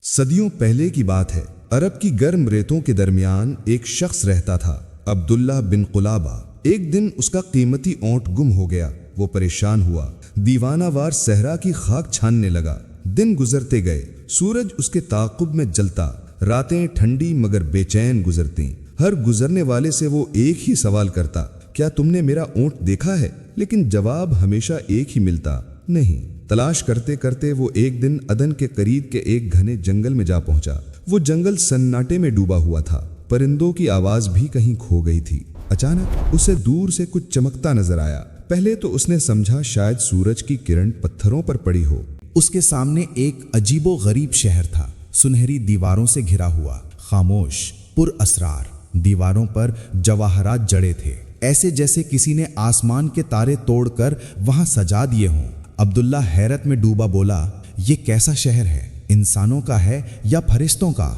صدیوں پہلے کی بات ہے، عرب کی گرم ریتوں کے درمیان ایک شخص رہتا تھا، عبداللہ بن قلابہ۔ ایک دن اس کا قیمتی اونٹ گم ہو گیا۔ وہ پریشان ہوا، دیوانہ وار صحرا کی خاک چھاننے لگا۔ دن گزرتے گئے، سورج اس کے تعاقب میں جلتا، راتیں ٹھنڈی مگر بے چین گزرتیں۔ ہر گزرنے والے سے وہ ایک ہی سوال کرتا، کیا تم نے میرا اونٹ دیکھا ہے؟ لیکن جواب ہمیشہ ایک ہی ملتا، نہیں۔ تلاش کرتے کرتے وہ ایک دن عدن کے قریب کے ایک گھنے جنگل میں جا پہنچا۔ وہ جنگل سناٹے میں ڈوبا ہوا تھا، پرندوں کی آواز بھی کہیں کھو گئی تھی۔ اچانک اسے دور سے کچھ چمکتا نظر آیا۔ پہلے تو اس نے سمجھا شاید سورج کی کرن پتھروں پر پڑی ہو۔ اس کے سامنے ایک عجیب و غریب شہر تھا، سنہری دیواروں سے گھرا ہوا، خاموش، پر اسرار۔ دیواروں پر جواہرات جڑے تھے، ایسے جیسے کسی نے آسمان کے تارے توڑ کر وہاں سجا دیے ہوں۔ عبداللہ حیرت میں ڈوبا بولا، یہ کیسا شہر ہے؟ انسانوں کا ہے یا فرشتوں کا؟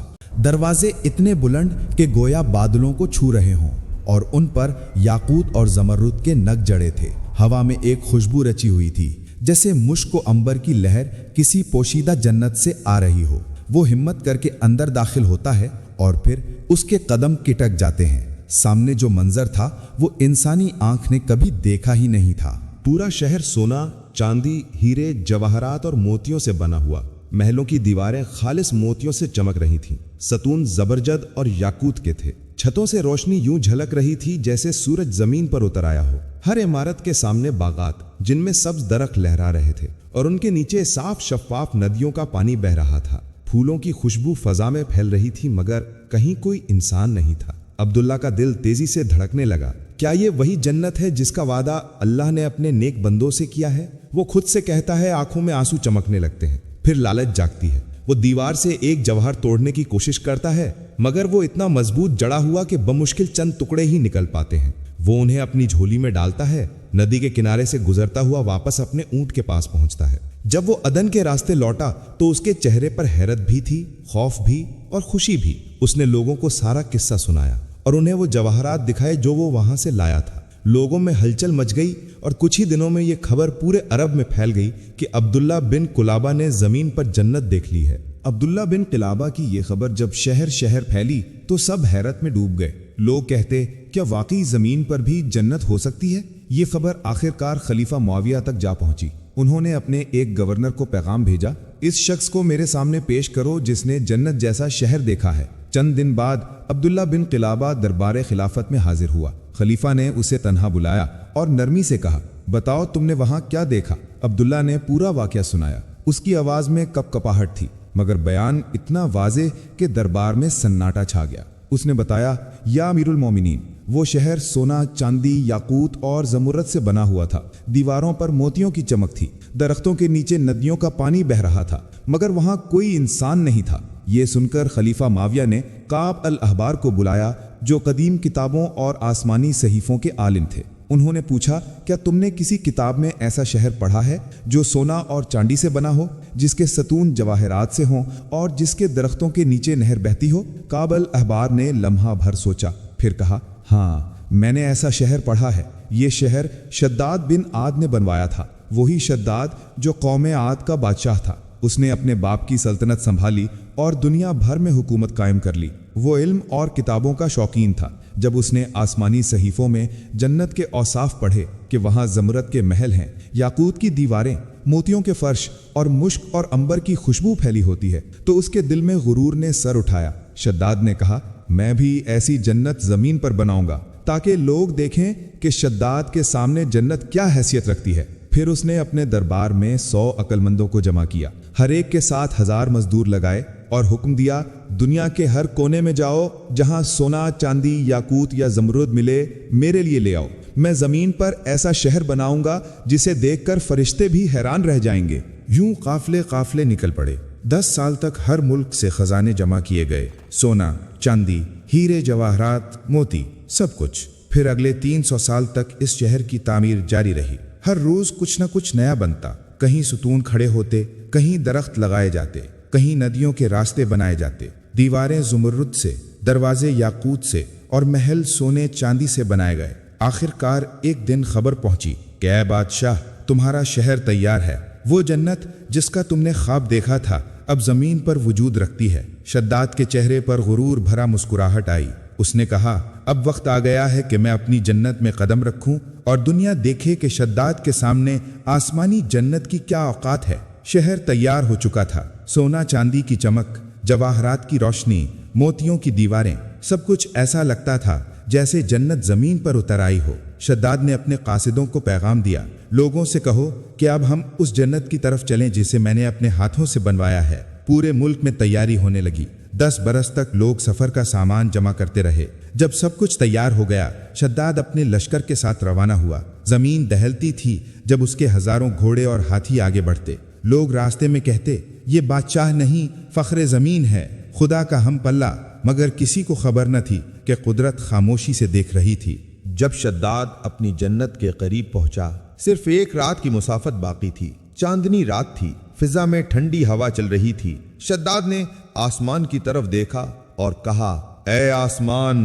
دروازے اتنے بلند کہ گویا بادلوں کو چھو رہے ہوں، اور ان پر یاقوت اور زمرد کے نگ جڑے تھے۔ ہوا میں ایک خوشبو رچی ہوئی تھی، جیسے مشک و عنبر کی لہر کسی پوشیدہ جنت سے آ رہی ہو۔ وہ ہمت کر کے اندر داخل ہوتا ہے اور پھر اس کے قدم کٹک جاتے ہیں۔ سامنے جو منظر تھا وہ انسانی آنکھ نے کبھی دیکھا ہی نہیں تھا۔ پورا شہر سونا، چاندی، ہیرے، جواہرات اور موتیوں سے بنا ہوا۔ محلوں کی دیواریں خالص موتیوں سے چمک رہی تھیں، ستون زبرجد اور یاقوت کے تھے۔ چھتوں سے روشنی یوں جھلک رہی تھی جیسے سورج زمین پر اتر آیا ہو۔ ہر عمارت کے سامنے باغات، جن میں سبز درخت لہرا رہے تھے، اور ان کے نیچے صاف شفاف ندیوں کا پانی بہہ رہا تھا۔ پھولوں کی خوشبو فضا میں پھیل رہی تھی، مگر کہیں کوئی انسان نہیں تھا۔ عبداللہ کا دل تیزی سے دھڑکنے لگا۔ کیا یہ وہی جنت ہے جس کا وعدہ اللہ نے اپنے نیک بندوں سے کیا ہے؟ وہ خود سے کہتا ہے، آنکھوں میں آنسو چمکنے لگتے ہیں۔ پھر لالچ جاگتی ہے۔ وہ دیوار سے ایک جوہر توڑنے کی کوشش کرتا ہے، مگر وہ اتنا مضبوط جڑا ہوا کہ بمشکل چند ٹکڑے ہی نکل پاتے ہیں۔ وہ انہیں اپنی جھولی میں ڈالتا ہے، ندی کے کنارے سے گزرتا ہوا واپس اپنے اونٹ کے پاس پہنچتا ہے۔ جب وہ عدن کے راستے لوٹا تو اس کے چہرے پر حیرت بھی تھی، خوف بھی اور خوشی بھی۔ اس نے لوگوں کو سارا قصہ سنایا اور انہیں وہ جواہرات دکھائے جو وہ وہاں سے لایا تھا۔ لوگوں میں ہلچل مچ گئی اور کچھ ہی دنوں میں یہ خبر پورے عرب میں پھیل گئی کہ عبداللہ بن قلابہ نے زمین پر جنت دیکھ لی ہے۔ عبداللہ بن قلابہ کی یہ خبر جب شہر شہر پھیلی تو سب حیرت میں ڈوب گئے۔ لوگ کہتے، کیا واقعی زمین پر بھی جنت ہو سکتی ہے؟ یہ خبر آخرکار خلیفہ معاویہ تک جا پہنچی۔ انہوں نے اپنے ایک گورنر کو پیغام بھیجا، اس شخص کو میرے سامنے پیش کرو جس نے جنت جیسا شہر دیکھا ہے۔ چند دن بعد عبداللہ بن قلابہ دربار خلافت میں حاضر ہوا۔ خلیفہ نے اسے تنہا بلایا اور نرمی سے کہا، بتاؤ تم نے وہاں کیا دیکھا؟ عبداللہ نے پورا واقعہ سنایا۔ اس کی آواز میں کپ کپاہٹ تھی، مگر بیان اتنا واضح کہ دربار میں سناٹا چھا گیا۔ اس نے بتایا، یا امیر المومنین، وہ شہر سونا، چاندی، یاقوت اور زمرد سے بنا ہوا تھا۔ دیواروں پر موتیوں کی چمک تھی، درختوں کے نیچے ندیوں کا پانی بہہ رہا تھا، مگر وہاں کوئی انسان نہیں تھا۔ یہ سن کر خلیفہ معاویہ نے کعب الاحبار کو بلایا، جو قدیم کتابوں اور آسمانی صحیفوں کے عالم تھے۔ انہوں نے پوچھا، کیا تم نے کسی کتاب میں ایسا شہر پڑھا ہے جو سونا اور چاندی سے بنا ہو، جس کے ستون جواہرات سے ہوں اور جس کے درختوں کے نیچے نہر بہتی ہو؟ کعب الاحبار نے لمحہ بھر سوچا، پھر کہا، ہاں، میں نے ایسا شہر پڑھا ہے۔ یہ شہر شداد بن عاد نے بنوایا تھا، وہی شداد جو قوم عاد کا بادشاہ تھا۔ اس نے اپنے باپ کی سلطنت سنبھالی اور دنیا بھر میں حکومت قائم کر لی۔ وہ علم اور کتابوں کا شوقین تھا۔ جب اس نے آسمانی صحیفوں میں جنت کے اوصاف پڑھے کہ وہاں زمرد کے محل ہیں، یاقوت کی دیواریں، موتیوں کے فرش اور مشک اور عنبر کی خوشبو پھیلی ہوتی ہے، تو اس کے دل میں غرور نے سر اٹھایا۔ شداد نے کہا، میں بھی ایسی جنت زمین پر بناؤں گا تاکہ لوگ دیکھیں کہ شداد کے سامنے جنت کیا حیثیت رکھتی ہے۔ پھر اس نے اپنے دربار میں 100 عقل مندوں کو جمع کیا، ہر ایک کے ساتھ 1000 مزدور لگائے اور حکم دیا، دنیا کے ہر کونے میں جاؤ، جہاں سونا، چاندی، یاقوت یا زمرد ملے، میرے لیے لے آؤ۔ میں زمین پر ایسا شہر بناؤں گا جسے دیکھ کر فرشتے بھی حیران رہ جائیں گے۔ یوں قافلے قافلے نکل پڑے۔ 10 سال تک ہر ملک سے خزانے جمع کیے گئے، سونا، چاندی، ہیرے، جواہرات، موتی، سب کچھ۔ پھر اگلے 300 سال تک اس شہر کی تعمیر جاری رہی۔ ہر روز کچھ نہ کچھ نیا بنتا، کہیں ستون کھڑے ہوتے، کہیں درخت لگائے جاتے، کہیں ندیوں کے راستے بنائے جاتے، دیواریں زمرد سے، دروازے یاقوت سے اور محل سونے چاندی سے بنائے گئے۔ آخر کار ایک دن خبر پہنچی کہ اے بادشاہ، تمہارا شہر تیار ہے۔ وہ جنت جس کا تم نے خواب دیکھا تھا اب زمین پر وجود رکھتی ہے۔ شداد کے چہرے پر غرور بھرا مسکراہٹ آئی۔ اس نے کہا اب وقت آ گیا ہے کہ میں اپنی جنت میں قدم رکھوں اور دنیا دیکھے کہ شداد کے سامنے آسمانی جنت کی کیا اوقات ہے۔ شہر تیار ہو چکا تھا۔ سونا چاندی کی چمک، جواہرات کی روشنی، موتیوں کی دیواریں، سب کچھ ایسا لگتا تھا جیسے جنت زمین پر اتر آئی ہو۔ شداد نے اپنے قاصدوں کو پیغام دیا، لوگوں سے کہو کہ اب ہم اس جنت کی طرف چلیں جسے میں نے اپنے ہاتھوں سے بنوایا ہے۔ پورے ملک میں تیاری ہونے لگی۔ 10 برس تک لوگ سفر کا سامان جمع کرتے رہے۔ جب سب کچھ تیار ہو گیا، شداد اپنے لشکر کے ساتھ روانہ ہوا۔ زمین دہلتی تھی جب اس کے ہزاروں گھوڑے اور ہاتھی آگے بڑھتے۔ لوگ راستے میں کہتے، یہ بادشاہ نہیں، فخر زمین ہے، خدا کا ہم پلہ، مگر کسی کو خبر نہ تھی کہ قدرت خاموشی سے دیکھ رہی تھی۔ جب شداد اپنی جنت کے قریب پہنچا، صرف ایک رات کی مسافت باقی تھی۔ چاندنی رات تھی، فضا میں ٹھنڈی ہوا چل رہی تھی۔ شداد نے آسمان کی طرف دیکھا اور کہا، اے آسمان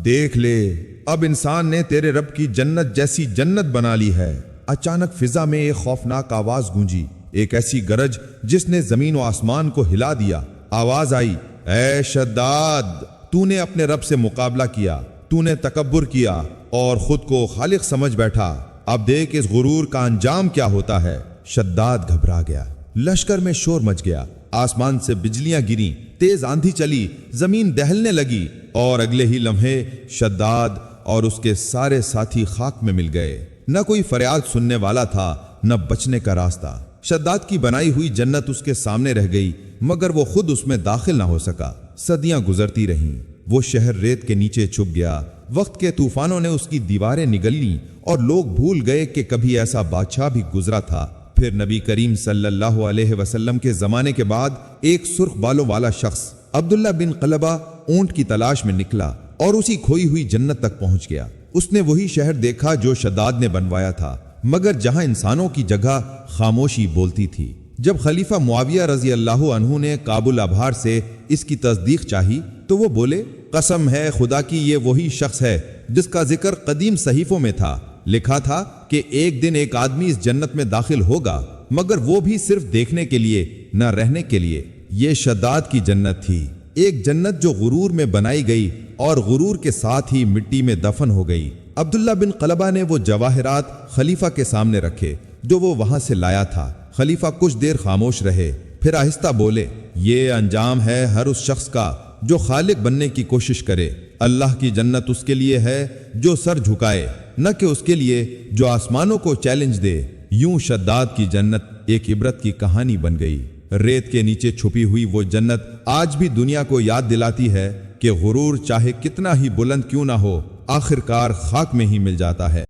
دیکھ لے، اب انسان نے تیرے رب کی جنت جیسی جنت بنا لی ہے۔ اچانک فضا میں ایک خوفناک آواز گونجی، ایک ایسی گرج جس نے زمین و آسمان کو ہلا دیا۔ آواز آئی، اے شداد، تو نے اپنے رب سے مقابلہ کیا، تو نے تکبر کیا اور خود کو خالق سمجھ بیٹھا۔ اب دیکھ اس غرور کا انجام کیا ہوتا ہے۔ شداد گھبرا گیا، لشکر میں شور مچ گیا، آسمان سے بجلیاں گریں، تیز آندھی چلی، زمین دہلنے لگی اور اگلے ہی لمحے شداد اور اس کے سارے ساتھی خاک میں مل گئے۔ نہ کوئی فریاد سننے والا تھا، نہ بچنے کا راستہ۔ شداد کی بنائی ہوئی جنت اس کے سامنے رہ گئی، مگر وہ خود اس میں داخل نہ ہو سکا۔ صدیاں گزرتی رہیں، وہ شہر ریت کے نیچے چھپ گیا۔ وقت کے طوفانوں نے اس کی دیواریں نگل لیں اور لوگ بھول گئے کہ کبھی ایسا بادشاہ بھی گزرا تھا۔ پھر نبی کریم صلی اللہ علیہ وسلم کے زمانے کے بعد ایک سرخ بالوں والا شخص عبداللہ بن قلبہ اونٹ کی تلاش میں نکلا اور اسی کھوئی ہوئی جنت تک پہنچ گیا۔ اس نے وہی شہر دیکھا جو شداد نے بنوایا تھا، مگر جہاں انسانوں کی جگہ خاموشی بولتی تھی۔ جب خلیفہ معاویہ رضی اللہ عنہ نے کعب الابحار سے اس کی تصدیق چاہی تو وہ بولے، قسم ہے خدا کی یہ وہی شخص ہے جس کا ذکر قدیم صحیفوں میں تھا، لکھا تھا کہ ایک دن ایک آدمی اس جنت میں داخل ہوگا، مگر وہ بھی صرف دیکھنے کے لیے، نہ رہنے کے لیے۔ یہ شداد کی جنت تھی، ایک جنت جو غرور میں بنائی گئی اور غرور کے ساتھ ہی مٹی میں دفن ہو گئی۔ عبداللہ بن قلبہ نے وہ جواہرات خلیفہ کے سامنے رکھے جو وہ وہاں سے لایا تھا۔ خلیفہ کچھ دیر خاموش رہے، پھر آہستہ بولے، یہ انجام ہے ہر اس شخص کا جو خالق بننے کی کوشش کرے۔ اللہ کی جنت اس کے لیے ہے جو سر جھکائے، نہ کہ اس کے لیے جو آسمانوں کو چیلنج دے۔ یوں شداد کی جنت ایک عبرت کی کہانی بن گئی۔ ریت کے نیچے چھپی ہوئی وہ جنت آج بھی دنیا کو یاد دلاتی ہے کہ غرور چاہے کتنا ہی بلند کیوں نہ ہو، آخرکار خاک میں ہی مل جاتا ہے۔